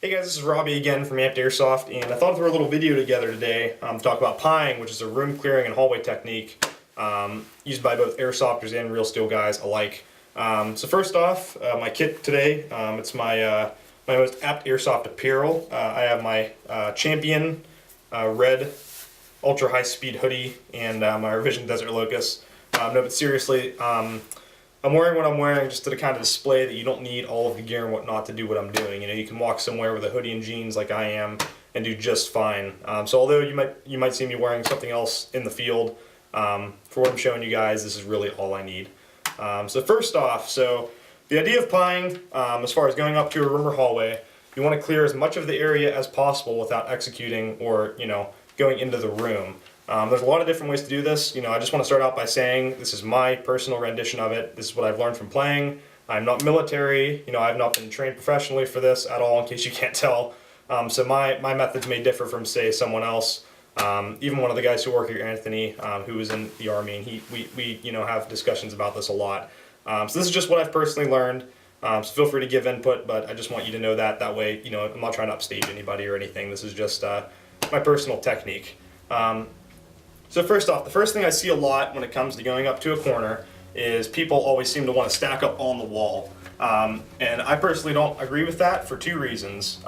Hey guys, this is Robby again from Airsoft, and I thought I'd throw a little video together today to talk about pieing, which is a room clearing and hallway technique used by both airsofters and real steel guys alike. So first off, my kit today, it's my most apt airsoft apparel. I have my Champion red ultra high speed hoodie and my Revision Desert Locust. No, but seriously, I'm wearing what I'm wearing just to kind of display that you don't need all of the gear and whatnot to do what I'm doing. You know, you can walk somewhere with a hoodie and jeans like I am and do just fine. So although you might see me wearing something else in the field, for what I'm showing you guys, this is really all I need. So first off, so the idea of pieing, as far as going up to a room or hallway, you want to clear as much of the area as possible without executing or, going into the room. There's a lot of different ways to do this. I just want to start out by saying this is my personal rendition of it. This is what I've learned from playing. I'm not military. I've not been trained professionally for this at all, in case you can't tell. So my methods may differ from, say, someone else. Even one of the guys who work here, Anthony, who was in the Army, and we have discussions about this a lot. So this is just what I've personally learned. So feel free to give input, but I just want you to know that way, I'm not trying to upstage anybody or anything. This is just my personal technique. So first off, the first thing I see a lot when it comes to going up to a corner is people always seem to want to stack up on the wall. And I personally don't agree with that for two reasons.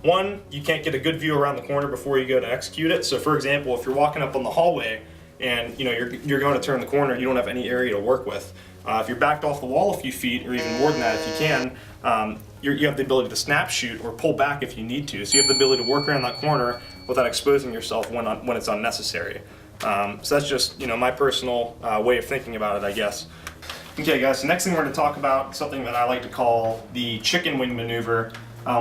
One, you can't get a good view around the corner before you go to execute it. So for example, if you're walking up on the hallway and you're going to turn the corner, you don't have any area to work with. If you're backed off the wall a few feet, or even more than that if you can, you have the ability to snap shoot or pull back if you need to. So you have the ability to work around that corner without exposing yourself when it's unnecessary. So that's just my personal way of thinking about it, I guess. Okay guys, so next thing we're going to talk about something that I like to call the chicken wing maneuver,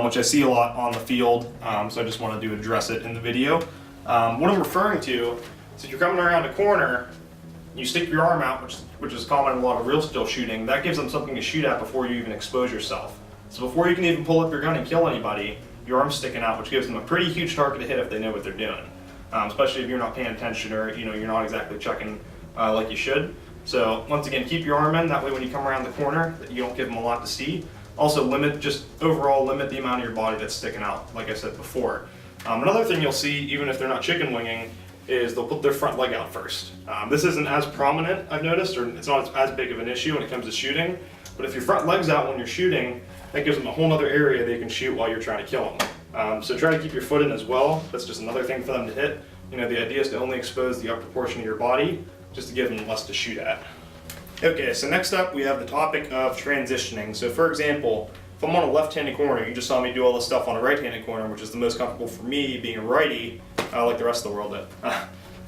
which I see a lot on the field, so I just wanted to address it in the video. What I'm referring to is if you're coming around a corner, you stick your arm out, which is common in a lot of real steel shooting. That gives them something to shoot at before you even expose yourself. So before you can even pull up your gun and kill anybody, your arm's sticking out, which gives them a pretty huge target to hit if they know what they're doing. Especially if you're not paying attention or you're not exactly checking like you should. So once again, keep your arm in. That way, when you come around the corner, you don't give them a lot to see. Also, overall limit the amount of your body that's sticking out, like I said before. Another thing you'll see, even if they're not chicken winging, is they'll put their front leg out first. This isn't as prominent, I've noticed, or it's not as big of an issue when it comes to shooting. But if your front leg's out when you're shooting, that gives them a whole other area they can shoot while you're trying to kill them. So try to keep your foot in as well. That's just another thing for them to hit. The idea is to only expose the upper portion of your body, just to give them less to shoot at. Okay, so next up we have the topic of transitioning. So for example, if I'm on a left-handed corner, you just saw me do all this stuff on a right-handed corner, which is the most comfortable for me, being a righty, like the rest of the world did.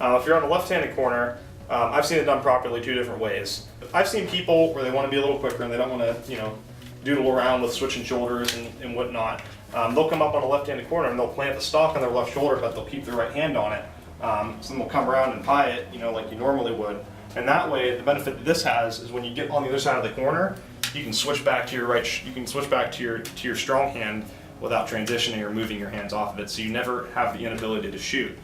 If you're on a left-handed corner, I've seen it done properly two different ways. I've seen people where they want to be a little quicker and they don't want to, doodle around with switching shoulders and whatnot. They'll come up on a left-handed corner and they'll plant the stock on their left shoulder, but they'll keep their right hand on it. So then they'll come around and pie it, like you normally would. And that way, the benefit that this has is when you get on the other side of the corner, you can switch back to your you can switch back to your strong hand without transitioning or moving your hands off of it. So you never have the inability to shoot.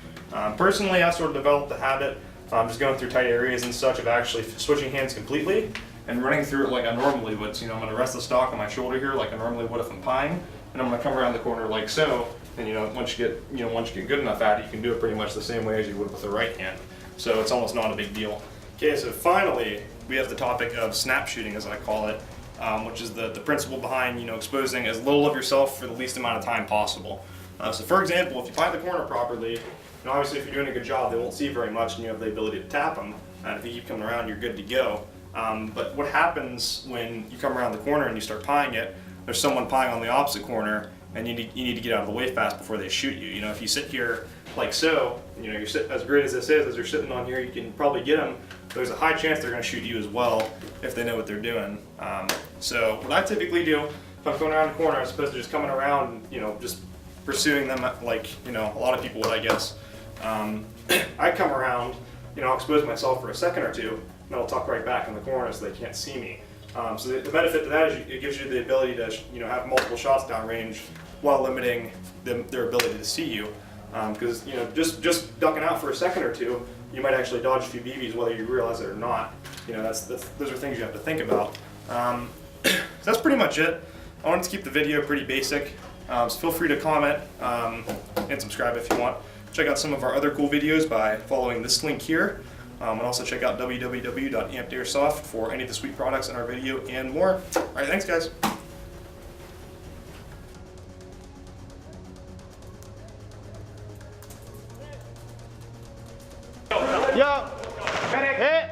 Personally, I sort of developed the habit, just going through tight areas and such, of actually switching hands completely and running through it like I normally would. So I'm going to rest the stock on my shoulder here like I normally would if I'm pieing, and I'm going to come around the corner like so. And once you get good enough at it, you can do it pretty much the same way as you would with the right hand. So it's almost not a big deal. Okay, so finally we have the topic of snap shooting, as I call it, which is the principle behind exposing as little of yourself for the least amount of time possible. So for example, if you pie the corner properly, obviously if you're doing a good job, they won't see very much, and you have the ability to tap them. And if you keep coming around, you're good to go. But what happens when you come around the corner and you start pieing it? There's someone pieing on the opposite corner, and you need to get out of the way fast before they shoot you. If you sit here like so, you're sitting, as great as this is, as you're sitting on here, you can probably get them. There's a high chance they're going to shoot you as well if they know what they're doing. So what I typically do, if I'm going around the corner, as opposed to just coming around, just pursuing them like a lot of people would, I guess. I come around, I'll expose myself for a second or two, and I'll tuck right back in the corner so they can't see me. So the benefit to that is it gives you the ability to have multiple shots downrange while limiting their ability to see you. Because just ducking out for a second or two, you might actually dodge a few BBs whether you realize it or not. Those are things you have to think about. So that's pretty much it. I wanted to keep the video pretty basic. So feel free to comment and subscribe if you want. Check out some of our other cool videos by following this link here. And also check out www.amped-airsoft for any of the sweet products in our video and more. All right, thanks guys. Yo, hit.